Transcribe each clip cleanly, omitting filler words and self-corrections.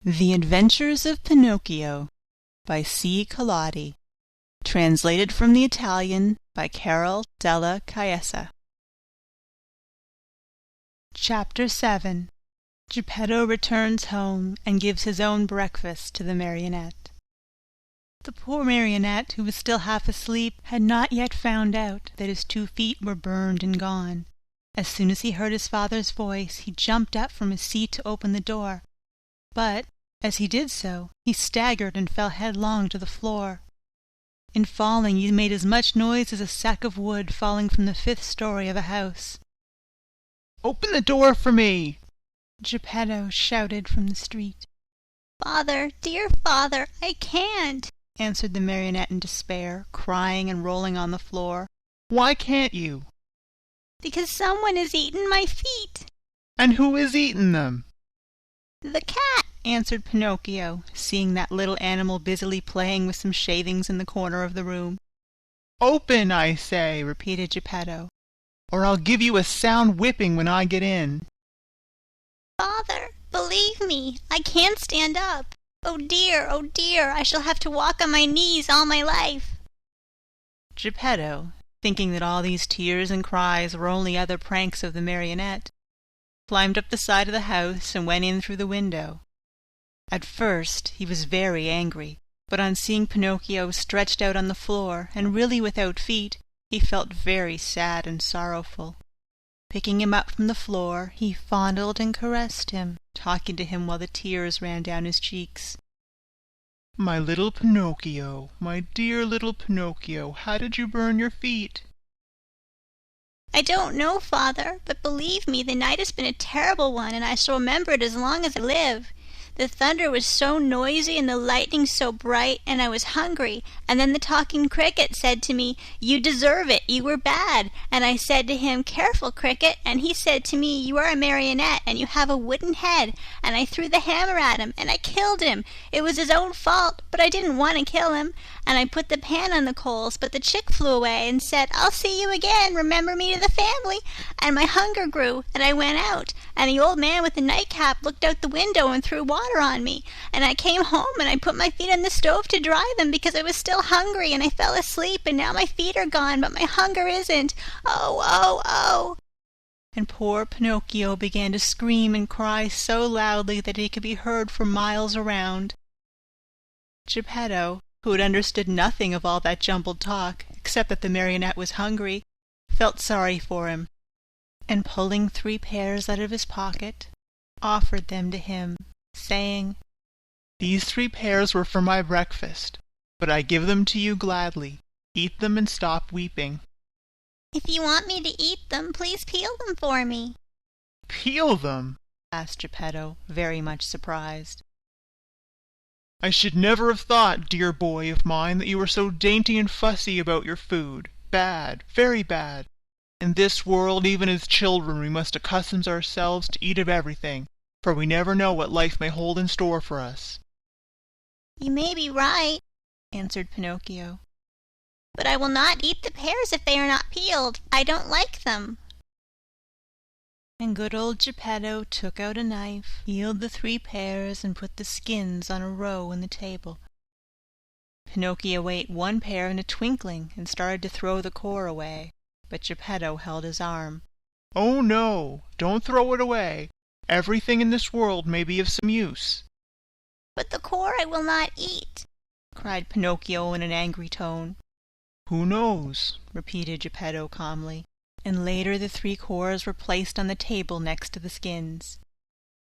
The Adventures of Pinocchio by C. Collodi. Translated from the Italian by Carol della Chiesa. Chapter 7. Geppetto returns home and gives his own breakfast to the marionette. The poor marionette, who was still half asleep, had not yet found out that his 2 feet were burned and gone. As soon as he heard his father's voice, he jumped up from his seat to open the door. But as he did so, he staggered and fell headlong to the floor. In falling, he made as much noise as a sack of wood falling from the 5th story of a house. "Open the door for me!" Geppetto shouted from the street. "Father, dear father, I can't," answered the marionette in despair, crying and rolling on the floor. "Why can't you?" "Because someone has eaten my feet." "And who is eating them?" "The cat," answered Pinocchio, seeing that little animal busily playing with some shavings in the corner of the room. "Open, I say," repeated Geppetto, "or I'll give you a sound whipping when I get in." "Father, believe me, I can't stand up. Oh dear, I shall have to walk on my knees all my life." Geppetto, thinking that all these tears and cries were only other pranks of the marionette, climbed up the side of the house and went in through the window. At first he was very angry, but on seeing Pinocchio stretched out on the floor and really without feet, he felt very sad and sorrowful. Picking him up from the floor, he fondled and caressed him, talking to him while the tears ran down his cheeks. "My little Pinocchio, my dear little Pinocchio, how did you burn your feet?" "I don't know, Father, but believe me, the night has been a terrible one, and I shall remember it as long as I live. The thunder was so noisy and the lightning so bright, and I was hungry, and then the talking cricket said to me, 'You deserve it, you were bad.' And I said to him, 'Careful, cricket,' and he said to me, 'You are a marionette, and you have a wooden head,' and I threw the hammer at him, and I killed him. It was his own fault, but I didn't want to kill him. And I put the pan on the coals, but the chick flew away and said, 'I'll see you again, remember me to the family.' And my hunger grew, and I went out, and the old man with the nightcap looked out the window and threw water on me. And I came home, and I put my feet on the stove to dry them, because I was still hungry, and I fell asleep, and now my feet are gone, but my hunger isn't. Oh, oh, oh!" And poor Pinocchio began to scream and cry so loudly that he could be heard for miles around. Geppetto, who had understood nothing of all that jumbled talk, except that the marionette was hungry, felt sorry for him, and pulling 3 pears out of his pocket, offered them to him, saying, "These 3 pears were for my breakfast, but I give them to you gladly. Eat them and stop weeping." "If you want me to eat them, please peel them for me." "Peel them?" asked Geppetto, very much surprised. "I should never have thought, dear boy of mine, that you were so dainty and fussy about your food. Bad, very bad. In this world, even as children, we must accustom ourselves to eat of everything, for we never know what life may hold in store for us." "You may be right," answered Pinocchio, "but I will not eat the pears if they are not peeled. I don't like them." And good old Geppetto took out a knife, peeled the 3 pears, and put the skins on a row on the table. Pinocchio ate 1 pear in a twinkling and started to throw the core away, but Geppetto held his arm. "Oh no, don't throw it away. Everything in this world may be of some use." "But the core I will not eat," cried Pinocchio in an angry tone. "Who knows?" repeated Geppetto calmly, and later the 3 cores were placed on the table next to the skins.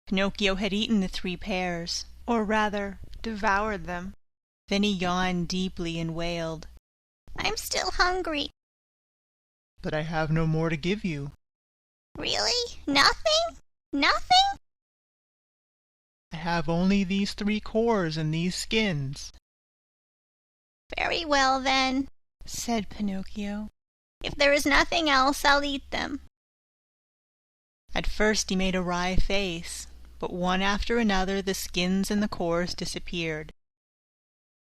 Pinocchio had eaten the 3 pears, or rather devoured them. Then he yawned deeply and wailed, "I'm still hungry." "But I have no more to give you." "Really? Nothing? Nothing?" "I have only these 3 cores and these skins." "Very well, then," said Pinocchio. "If there is nothing else, I'll eat them." At first he made a wry face, but one after another the skins and the cores disappeared.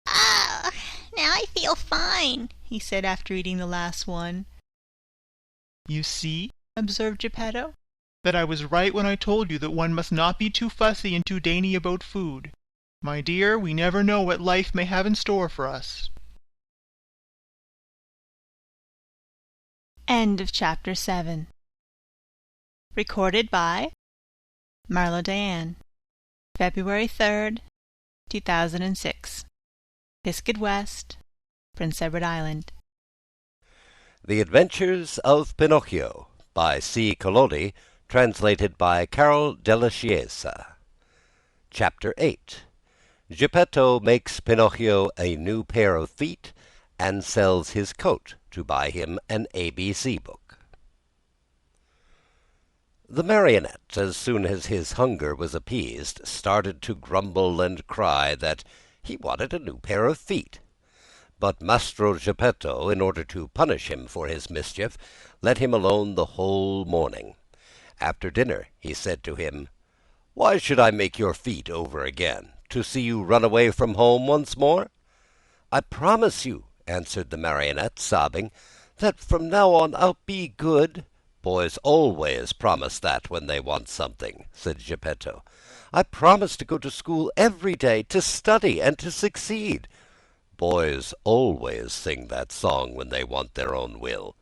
"Ah, now I feel fine," he said after eating the last one. "You see," observed Geppetto, that I was right when I told you that one must not be too fussy and too dainty about food. My dear, we never know what life may have in store for us. End of Chapter 7. Recorded by Marlo Diane, February 3rd, 2006. Biscuit West, Prince Edward Island. The Adventures of Pinocchio by C. Collodi, translated by Carol della Chiesa. Chapter 8. Geppetto makes Pinocchio a new pair of feet and sells his coat to buy him an ABC book. The marionette, as soon as his hunger was appeased, started to grumble and cry that he wanted a new pair of feet. But Mastro Geppetto, in order to punish him for his mischief, let him alone the whole morning. After dinner he said to him, "Why should I make your feet over again? To see you run away from home once more?" "I promise you," answered the marionette, sobbing, "that from now on I'll be good." "Boys always promise that when they want something," said Geppetto. "I promise to go to school every day, to study and to succeed." "Boys always sing that song when they want their own will."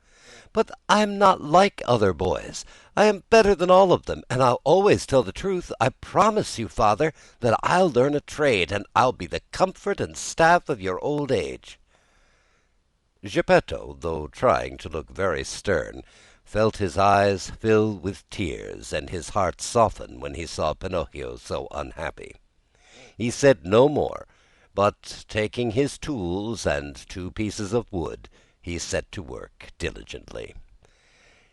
"But I'm not like other boys. I am better than all of them, and I'll always tell the truth. I promise you, father, that I'll learn a trade, and I'll be the comfort and staff of your old age." Geppetto, though trying to look very stern, felt his eyes fill with tears and his heart soften when he saw Pinocchio so unhappy. He said no more, but taking his tools and 2 pieces of wood, he set to work diligently.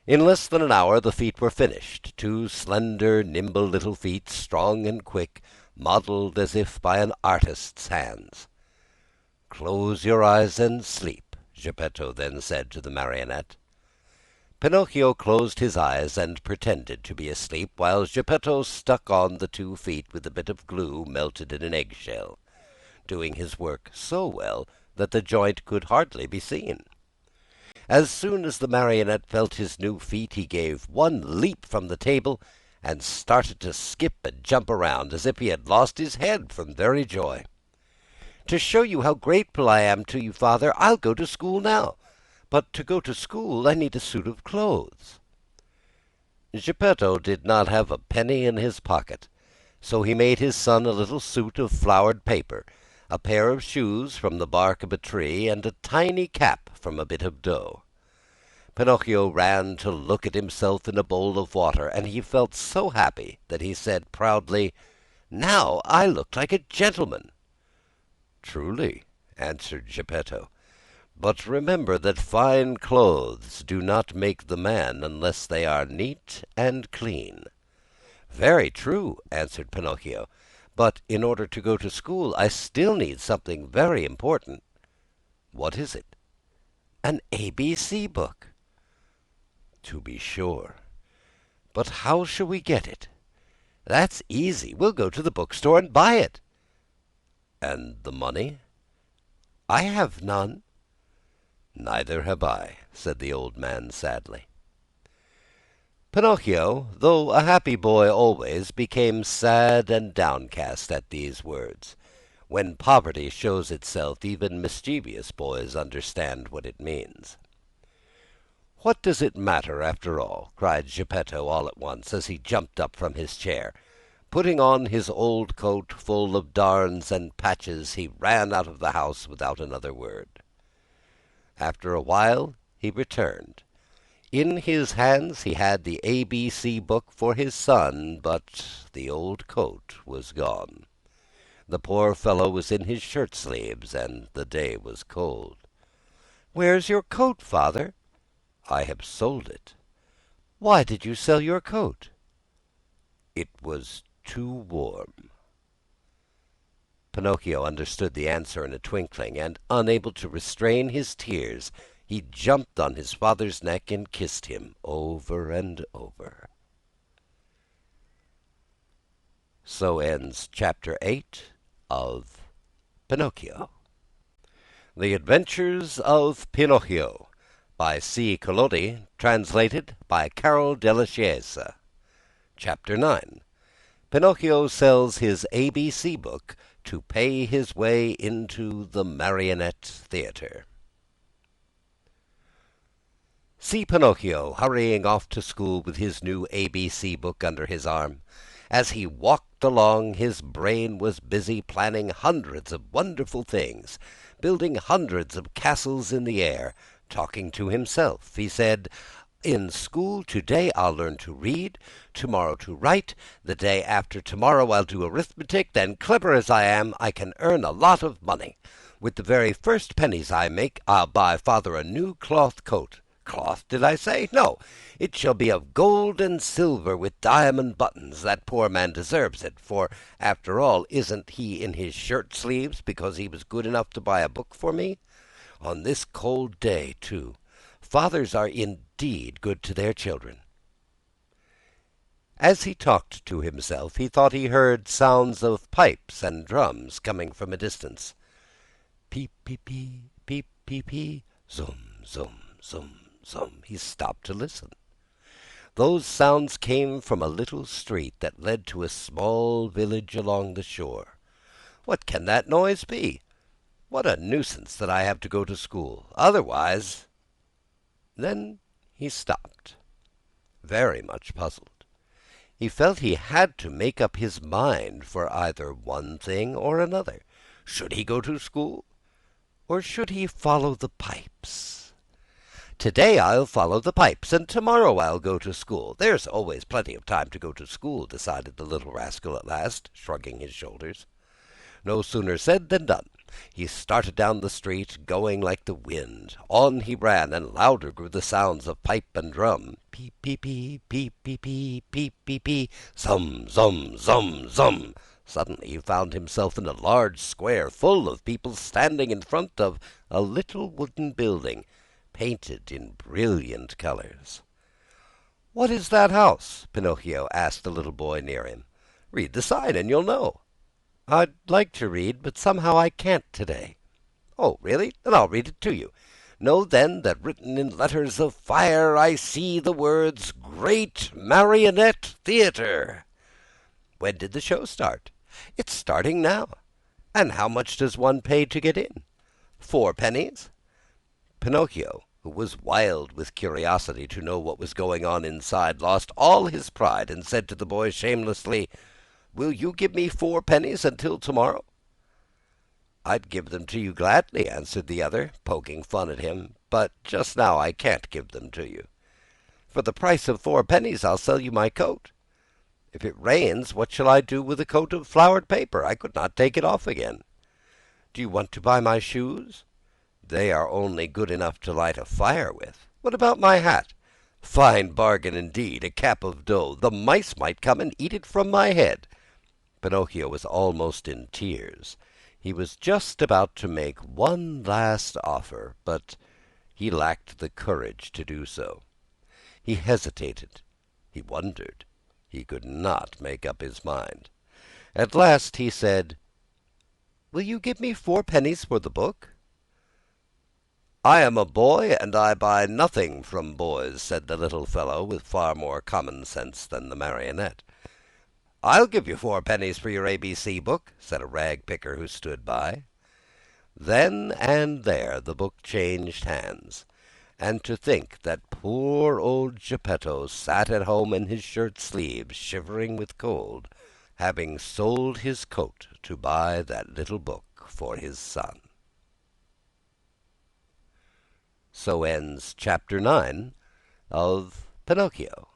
In less than an hour the feet were finished, 2 slender, nimble little feet, strong and quick, modeled as if by an artist's hands. "Close your eyes and sleep," Geppetto then said to the marionette. Pinocchio closed his eyes and pretended to be asleep, while Geppetto stuck on the 2 feet with a bit of glue melted in an eggshell, doing his work so well that the joint could hardly be seen. As soon as the marionette felt his new feet, he gave one leap from the table and started to skip and jump around as if he had lost his head from very joy. "To show you how grateful I am to you, father, I'll go to school now. But to go to school I need a suit of clothes." Geppetto did not have a penny in his pocket, so he made his son a little suit of flowered paper, a pair of shoes from the bark of a tree, and a tiny cap from a bit of dough. Pinocchio ran to look at himself in a bowl of water, and he felt so happy that he said proudly, "Now I look like a gentleman." "Truly," answered Geppetto, "but remember that fine clothes do not make the man unless they are neat and clean." "Very true," answered Pinocchio, "but in order to go to school I still need something very important." "What is it?" "An ABC book." "To be sure. But how shall we get it?" "That's easy. We'll go to the bookstore and buy it." "And the money?" "I have none." "Neither have I," said the old man sadly. Pinocchio, though a happy boy always, became sad and downcast at these words. When poverty shows itself, even mischievous boys understand what it means. "What does it matter, after all?" cried Geppetto all at once, as he jumped up from his chair. Putting on his old coat full of darns and patches, he ran out of the house without another word. After a while he returned. In his hands he had the ABC book for his son, but the old coat was gone. The poor fellow was in his shirt sleeves, and the day was cold. "Where's your coat, father?" "I have sold it." "Why did you sell your coat?" "It was too warm." Pinocchio understood the answer in a twinkling, and unable to restrain his tears, he jumped on his father's neck and kissed him over and over. So ends Chapter 8 of Pinocchio. The Adventures of Pinocchio by C. Collodi, translated by Carol della Chiesa. Chapter 9. Pinocchio sells his ABC book to pay his way into the marionette theater. See Pinocchio hurrying off to school with his new ABC book under his arm. As he walked along, his brain was busy planning hundreds of wonderful things, building hundreds of castles in the air. Talking to himself, he said, "In school today I'll learn to read, tomorrow to write, the day after tomorrow I'll do arithmetic, then clever as I am, I can earn a lot of money. With the very first pennies I make, I'll buy father a new cloth coat. Cloth, did I say? No, it shall be of gold and silver with diamond buttons. That poor man deserves it, for, after all, isn't he in his shirt sleeves because he was good enough to buy a book for me? On this cold day, too. Fathers are indeed good to their children." As he talked to himself, he thought he heard sounds of pipes and drums coming from a distance. Peep-pee-pee, peep-pee-pee, zum, zum, zum, zum. He stopped to listen. Those sounds came from a little street that led to a small village along the shore. What can that noise be? What a nuisance that I have to go to school. Otherwise... Then he stopped, very much puzzled. He felt he had to make up his mind for either one thing or another. Should he go to school, or should he follow the pipes? "Today I'll follow the pipes, and tomorrow I'll go to school. There's always plenty of time to go to school," decided the little rascal at last, shrugging his shoulders. No sooner said than done. He started down the street, going like the wind. On he ran, and louder grew the sounds of pipe and drum. Peep-pee-pee, peep-pee-pee, peep-pee-pee, zum, zum, zum, zum. Suddenly he found himself in a large square full of people standing in front of a little wooden building, painted in brilliant colors. "What is that house?" Pinocchio asked the little boy near him. "Read the sign and you'll know." "I'd like to read, but somehow I can't today." "Oh, really? Then I'll read it to you. Know then that written in letters of fire I see the words Great Marionette Theater." "When did the show start?" "It's starting now." "And how much does one pay to get in?" "4 pennies." Pinocchio, who was wild with curiosity to know what was going on inside, lost all his pride and said to the boy shamelessly, "Will you give me 4 pennies until tomorrow?" "I'd give them to you gladly," answered the other, poking fun at him, "but just now I can't give them to you. For the price of 4 pennies I'll sell you my coat. If it rains, what shall I do with a coat of flowered paper? I could not take it off again. Do you want to buy my shoes? They are only good enough to light a fire with. What about my hat? Fine bargain indeed, a cap of dough. The mice might come and eat it from my head." Pinocchio was almost in tears. He was just about to make one last offer, but he lacked the courage to do so. He hesitated. He wondered. He could not make up his mind. At last he said, "Will you give me 4 pennies for the book?" "I am a boy, and I buy nothing from boys," said the little fellow, with far more common sense than the marionette. "I'll give you 4 pennies for your ABC book," said a rag picker who stood by. Then and there the book changed hands. And to think that poor old Geppetto sat at home in his shirt sleeves, shivering with cold, having sold his coat to buy that little book for his son. So ends Chapter 9 of Pinocchio.